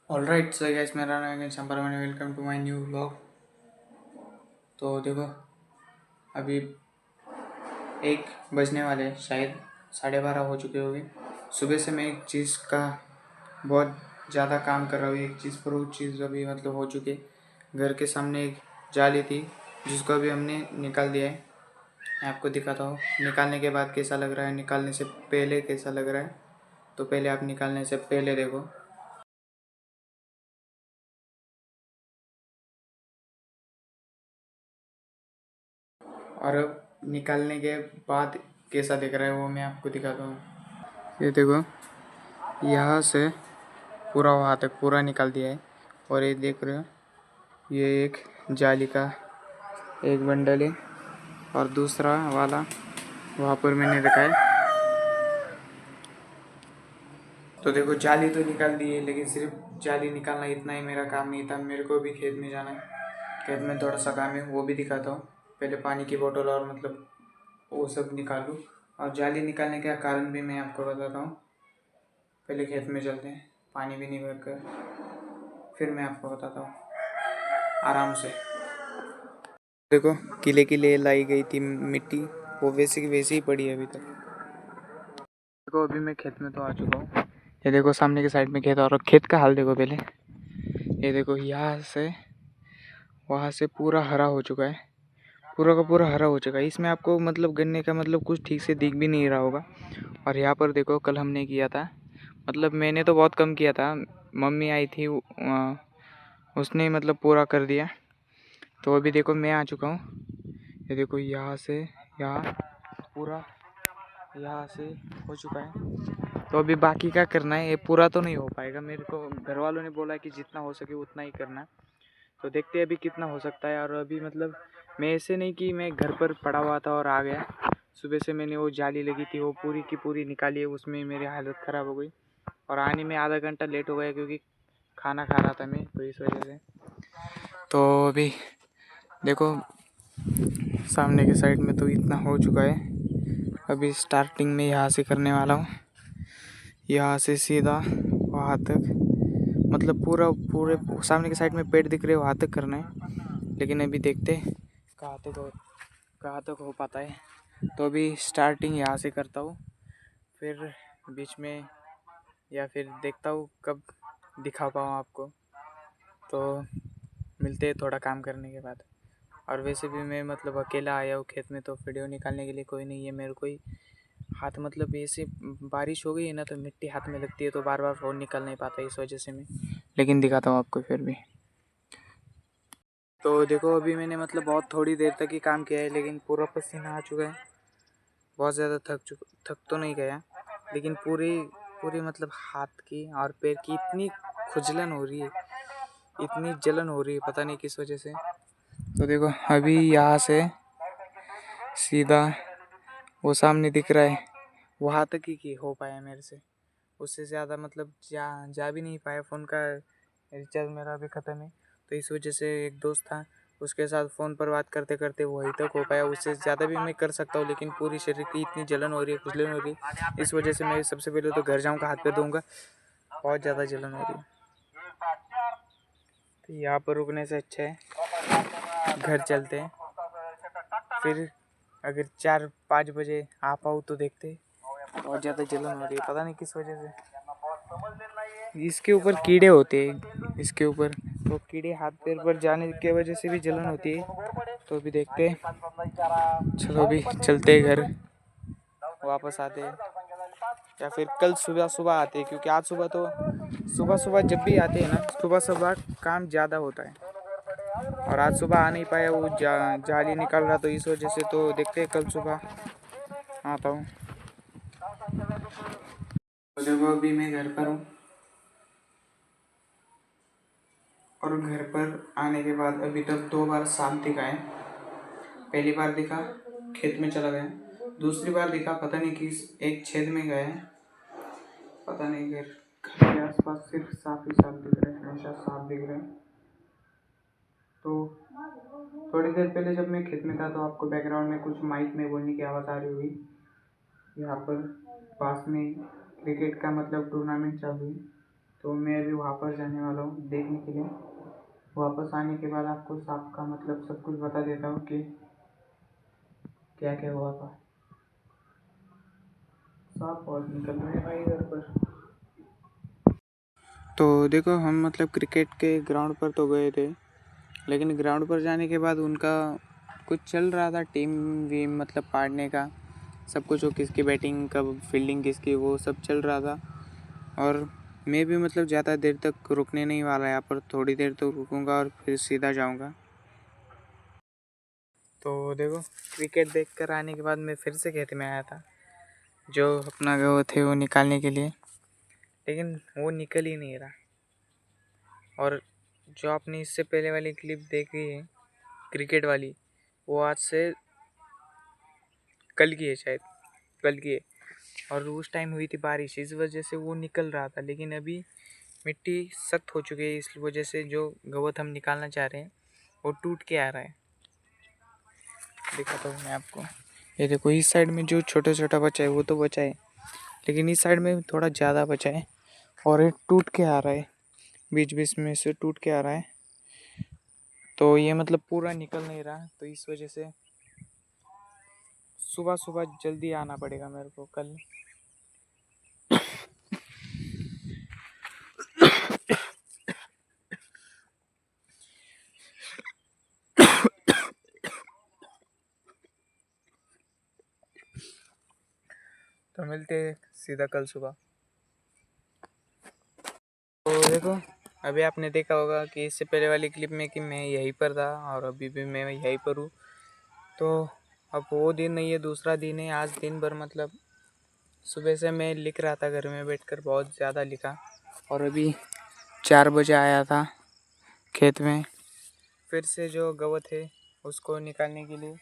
Alright so guys, मेरा नाम है शंपर मैंने welcome to my new vlog. तो देखो, अभी 1 बजने वाले, शायद 12:30 हो चुके होंगे। सुबह से मैं एक चीज़ का बहुत ज़्यादा काम कर रहा हूँ। एक चीज़ पर वो चीज़ अभी मतलब हो चुकी है। घर के सामने एक जाली थी जिसको अभी हमने निकाल दिया है। मैं आपको दिखाता हूँ निकालने के बाद कैसा लग रहा है, निकालने से पहले कैसा लग रहा है। तो पहले आप निकालने से पहले देखो। और अब निकालने के बाद कैसा दिख रहा है वो मैं आपको दिखाता हूँ। ये देखो, यहाँ से पूरा वहाँ तक पूरा निकाल दिया है। और ये देख रहे हो, ये एक जाली का एक बंडल है और दूसरा वाला वहाँ पर मैंने रखा है। तो देखो, जाली तो निकाल दी है, लेकिन सिर्फ जाली निकालना इतना ही मेरा काम नहीं था। मेरे को भी खेत में जाना है। खेत में थोड़ा सा काम है, वो भी दिखाता हूँ। पहले पानी की बोतल और मतलब वो सब निकालूँ। और जाली निकालने का कारण भी मैं आपको बताता हूँ। पहले खेत में चलते हैं, पानी भी नहीं भर कर, फिर मैं आपको बताता हूँ आराम से। देखो, किले किले लाई गई थी मिट्टी, वो वैसे की वैसे ही पड़ी है अभी तक। देखो, अभी मैं खेत में तो आ चुका हूँ। ये देखो, सामने के साइड में खेत, और खेत का हाल देखो पहले। ये देखो, यहाँ से वहाँ से पूरा हरा हो चुका है, पूरा का पूरा हरा हो चुका है। इसमें आपको मतलब गन्ने का मतलब कुछ ठीक से दिख भी नहीं रहा होगा। और यहाँ पर देखो, कल हमने किया था, मतलब मैंने तो बहुत कम किया था, मम्मी आई थी उसने मतलब पूरा कर दिया। तो अभी देखो, मैं आ चुका हूँ। ये देखो, यहाँ से यहाँ पूरा यहाँ से हो चुका है। तो अभी बाकी का करना है, ये पूरा तो नहीं हो पाएगा। मेरे को घर वालों ने बोला कि जितना हो सके उतना ही करना। तो देखते हैं अभी कितना हो सकता है। और अभी मतलब मैं ऐसे नहीं कि मैं घर पर पड़ा हुआ था और आ गया। सुबह से मैंने वो जाली लगी थी वो पूरी की पूरी निकाली है, उसमें मेरी हालत ख़राब हो गई। और आने में आधा घंटा लेट हो गया क्योंकि खाना खा रहा था मैं, तो इस वजह से। तो अभी देखो, सामने के साइड में तो इतना हो चुका है। अभी स्टार्टिंग में यहाँ से करने वाला हूँ, यहाँ से सीधा वहाँ तक, मतलब पूरा पूरे सामने के साइड में पेड़ दिख रहे वहाँ तक करना है। लेकिन अभी देखते कहाँ तक हो पाता है। तो अभी स्टार्टिंग यहाँ से करता हूँ, फिर बीच में या फिर देखता हूँ कब दिखा पाऊँ आपको। तो मिलते हैं थोड़ा काम करने के बाद। और वैसे भी मैं मतलब अकेला आया हूँ खेत में, तो वीडियो निकालने के लिए कोई नहीं है मेरे को ही। हाथ मतलब ऐसे बारिश हो गई है ना, तो मिट्टी हाथ में लगती है, तो बार बार फ़ोन निकाल नहीं पाता, इस वजह से मैं। लेकिन दिखाता हूँ आपको फिर भी। तो देखो, अभी मैंने मतलब बहुत थोड़ी देर तक ही काम किया है, लेकिन पूरा पसीना आ चुका है। बहुत ज़्यादा थक तो नहीं गया, लेकिन पूरी पूरी मतलब हाथ की और पैर की इतनी खुजलन हो रही है, इतनी जलन हो रही है, पता नहीं किस वजह से। तो देखो, अभी यहाँ से सीधा वो सामने दिख रहा है, वहाँ तक ही की हो पाया मेरे से। उससे ज़्यादा मतलब जा भी नहीं पाया। फ़ोन का रिचार्ज मेरा अभी ख़त्म है, तो इस वजह से एक दोस्त था, उसके साथ फ़ोन पर बात करते करते वहीं तक हो पाया। उससे ज़्यादा भी मैं कर सकता हूँ, लेकिन पूरी शरीर की इतनी जलन हो रही है, खुजलन हो रही है, इस वजह से मैं सबसे पहले तो घर जाऊँगा, हाथ पैर धोऊँगा। बहुत ज़्यादा जलन हो रही है, तो यहाँ पर रुकने से अच्छा है घर चलते हैं। फिर अगर 4-5 बजे आ पाऊँ तो देखते हैं। बहुत ज़्यादा जलन हो रही है, पता नहीं किस वजह से। इसके ऊपर कीड़े होते हैं, इसके ऊपर तो कीड़े हाथ पैर पर जाने की वजह से भी जलन होती है। तो अभी देखते हैं, चलो अभी चलते हैं घर, वापस आते हैं, या फिर कल सुबह सुबह आते हैं। क्योंकि आज सुबह तो सुबह सुबह जब भी आते हैं ना, सुबह सुबह काम ज़्यादा होता है, और आज सुबह आ नहीं पाया, वो जाली निकाल रहा, तो इस वजह से। तो देखते हैं कल सुबह आता हूँ। तो देखो, अभी मैं घर पर हूँ, और घर पर आने के बाद अभी तक 2 बार सांप दिखा है। पहली बार दिखा खेत में चला गया, दूसरी बार दिखा पता नहीं किस एक छेद में गया है, पता नहीं। घर के आसपास सिर्फ सांप ही सांप दिख रहे हैं, हमेशा सांप दिख रहे हैं। तो थोड़ी देर पहले जब मैं खेत में था, तो आपको बैकग्राउंड में कुछ माइक में बोलने की आवाज़ आ रही होगी। यहाँ पर पास में क्रिकेट का मतलब टूर्नामेंट चालू है, तो मैं अभी वापस जाने वाला हूँ देखने के लिए। वापस आने के बाद आपको सांप का मतलब सब कुछ बता देता हूँ कि क्या क्या हुआ था। सांप बहुत निकल रहे हैं भाई इधर पर। तो देखो हम मतलब क्रिकेट के ग्राउंड पर तो गए थे, लेकिन ग्राउंड पर जाने के बाद उनका कुछ चल रहा था टीम वीम मतलब पाड़ने का सब कुछ, वो किसकी बैटिंग कब फील्डिंग किसकी वो सब चल रहा था। और मैं भी मतलब ज़्यादा देर तक रुकने नहीं वाला, यहाँ पर थोड़ी देर तो रुकूंगा और फिर सीधा जाऊंगा। तो देखो क्रिकेट देख कर आने के बाद मैं फिर से खेत में आया था, जो अपना गए थे वो निकालने के लिए, लेकिन वो निकल ही नहीं रहा। और जो आपने इससे पहले वाली क्लिप देखी है क्रिकेट वाली, वो आज से कल की है, शायद कल की है। और उस टाइम हुई थी बारिश, इस वजह से वो निकल रहा था, लेकिन अभी मिट्टी सख्त हो चुकी है, इस वजह से जो गवत हम निकालना चाह रहे हैं वो टूट के आ रहा है। दिखाता हूँ मैं आपको, ये देखो इस साइड में जो छोटा छोटा बचा है वो तो बचा है, लेकिन इस साइड में थोड़ा ज़्यादा बचा है और ये टूट के आ रहा है, बीच बीच में से टूट के आ रहा है। तो ये मतलब पूरा निकल नहीं रहा, तो इस वजह से सुबह सुबह जल्दी आना पड़ेगा मेरे को कल। तो मिलते हैं सीधा कल सुबह। तो देखो अभी आपने देखा होगा कि इससे पहले वाली क्लिप में कि मैं यहीं पर था और अभी भी मैं यहीं पर हूँ। तो अब वो दिन नहीं है, दूसरा दिन है। आज दिन भर मतलब सुबह से मैं लिख रहा था घर में बैठकर, बहुत ज़्यादा लिखा। और अभी 4 बजे आया था खेत में फिर से जो गवत है उसको निकालने के लिए,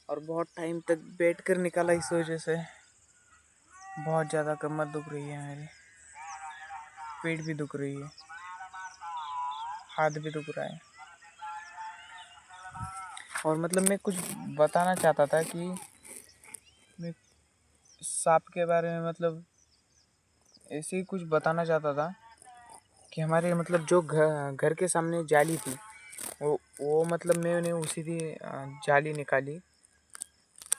और बहुत टाइम तक बैठकर निकाला। इस वजह से बहुत ज़्यादा कमर दुख रही है मेरी, पेट भी दुख रही है, हाथ भी दुख रहा है। और मतलब मैं कुछ बताना चाहता था कि मैं सांप के बारे में मतलब ऐसे ही कुछ बताना चाहता था कि हमारे मतलब जो घर के सामने जाली थी वो मतलब मैंने उसी दिन जाली निकाली।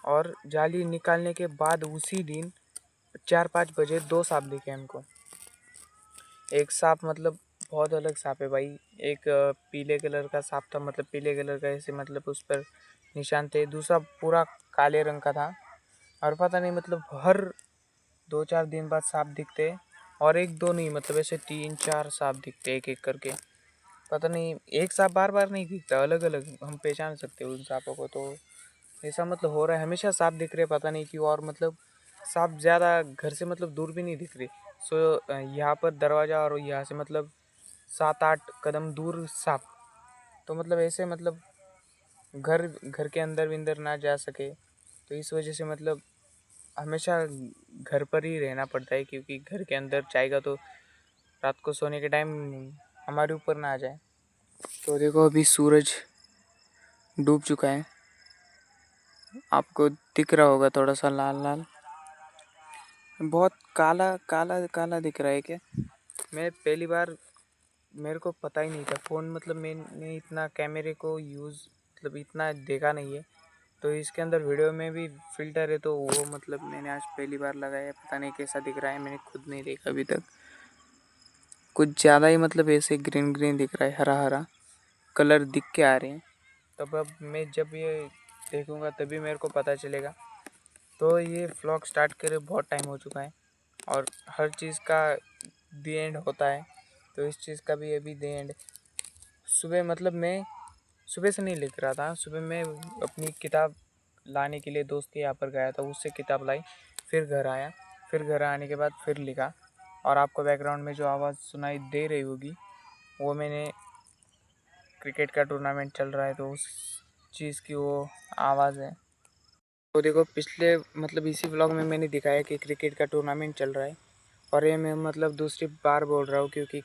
और जाली निकालने के बाद उसी दिन 4-5 बजे 2 सांप दिखे हमको। एक सांप मतलब बहुत अलग सांप है भाई, एक पीले कलर का सांप था, मतलब पीले कलर का ऐसे मतलब उस पर निशान थे। दूसरा पूरा काले रंग का था, और पता नहीं मतलब हर 2-4 दिन बाद सांप दिखते, और एक दो नहीं मतलब ऐसे 3-4 सांप दिखते एक एक करके। पता नहीं एक सांप बार बार नहीं दिखता, अलग अलग हम पहचान सकते हैं उन सांपों को। तो ऐसा मतलब हो रहा है, हमेशा सांप दिख रहे पता नहीं क्यों। और मतलब सांप ज़्यादा घर से मतलब दूर भी नहीं दिख रही। सो यहाँ पर दरवाज़ा और यहाँ से मतलब 7-8 कदम दूर सांप। तो मतलब ऐसे मतलब घर घर के अंदर विंदर ना जा सके, तो इस वजह से मतलब हमेशा घर पर ही रहना पड़ता है, क्योंकि घर के अंदर जाएगा तो रात को सोने के टाइम हमारे ऊपर ना आ जाए। तो देखो अभी सूरज डूब चुका है, आपको दिख रहा होगा थोड़ा सा लाल लाल, बहुत काला काला काला दिख रहा है क्या। मैं पहली बार, मेरे को पता ही नहीं था फ़ोन, मतलब मैंने इतना कैमरे को यूज़ मतलब इतना देखा नहीं है। तो इसके अंदर वीडियो में भी फ़िल्टर है, तो वो मतलब मैंने आज पहली बार लगाया, पता नहीं कैसा दिख रहा है, मैंने खुद नहीं देखा अभी तक। कुछ ज़्यादा ही मतलब ऐसे ग्रीन ग्रीन दिख रहा है, हरा हरा कलर दिख के आ रहे हैं। तब अब मैं जब ये देखूँगा तभी मेरे को पता चलेगा। तो ये व्लॉग स्टार्ट करे बहुत टाइम हो चुका है, और हर चीज़ का दी एंड होता है, तो इस चीज़ का भी अभी दी एंड। सुबह मतलब मैं सुबह से नहीं लिख रहा था, सुबह मैं अपनी किताब लाने के लिए दोस्त के यहाँ पर गया था, उससे किताब लाई, फिर घर आया, फिर घर आने के बाद फिर लिखा। और आपको बैकग्राउंड में जो आवाज़ सुनाई दे रही होगी वो मैंने क्रिकेट का टूर्नामेंट चल रहा है तो उस चीज़ की वो आवाज़ है। तो देखो पिछले मतलब इसी व्लॉग में मैंने दिखाया कि क्रिकेट का टूर्नामेंट चल रहा है, और ये मैं मतलब दूसरी बार बोल रहा हूँ क्योंकि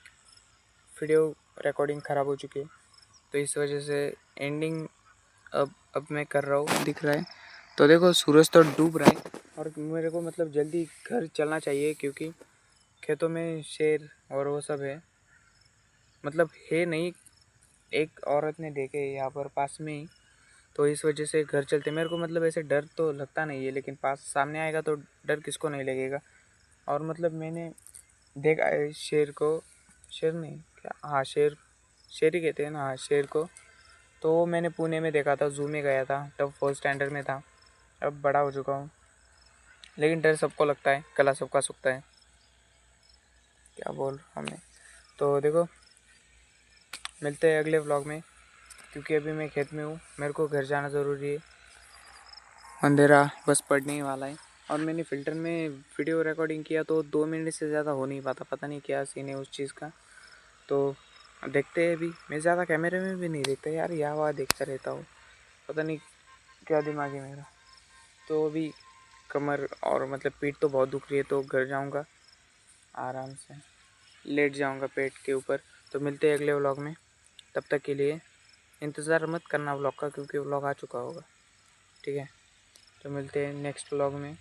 वीडियो रिकॉर्डिंग ख़राब हो चुकी है, तो इस वजह से एंडिंग अब मैं कर रहा हूँ, दिख रहा है। तो देखो सूरज तो डूब रहा है, और मेरे को मतलब जल्दी घर चलना चाहिए क्योंकि खेतों में शेर और वो सब है, मतलब है नहीं, एक औरत ने देखे यहाँ पर पास में ही, तो इस वजह से घर चलते। मेरे को मतलब ऐसे डर तो लगता नहीं है, लेकिन पास सामने आएगा तो डर किसको नहीं लगेगा। और मतलब मैंने देखा है शेर को, शेर नहीं क्या, हाँ शेर, शेर ही कहते हैं ना, हाँ शेर को। तो वो मैंने पुणे में देखा था, जू में गया था, तब 4th स्टैंडर्ड में था। अब बड़ा हो चुका हूँ, लेकिन डर सबको लगता है, गला सबका सूखता है, क्या बोल रहा हूँ मैं। तो देखो, मिलते हैं अगले व्लॉग में, क्योंकि अभी मैं खेत में हूँ, मेरे को घर जाना ज़रूरी है, अंधेरा बस पड़ने ही वाला है। और मैंने फ़िल्टर में वीडियो रिकॉर्डिंग किया तो 2 मिनट से ज़्यादा हो नहीं पाता, पता नहीं क्या सीन है उस चीज़ का। तो देखते हैं, अभी मैं ज़्यादा कैमरे में भी नहीं देखता यार, यहाँ वहाँ देखता रहता हूँ, पता नहीं क्या दिमाग है मेरा। तो अभी कमर और मतलब पीठ तो बहुत दुख रही है, तो घर जाऊँगा आराम से, लेट जाऊँगा पेट के ऊपर। तो मिलते हैं अगले व्लॉग में, तब तक के लिए इंतज़ार मत करना व्लॉग का, क्योंकि व्लॉग आ चुका होगा, ठीक है। तो मिलते हैं नेक्स्ट व्लॉग में।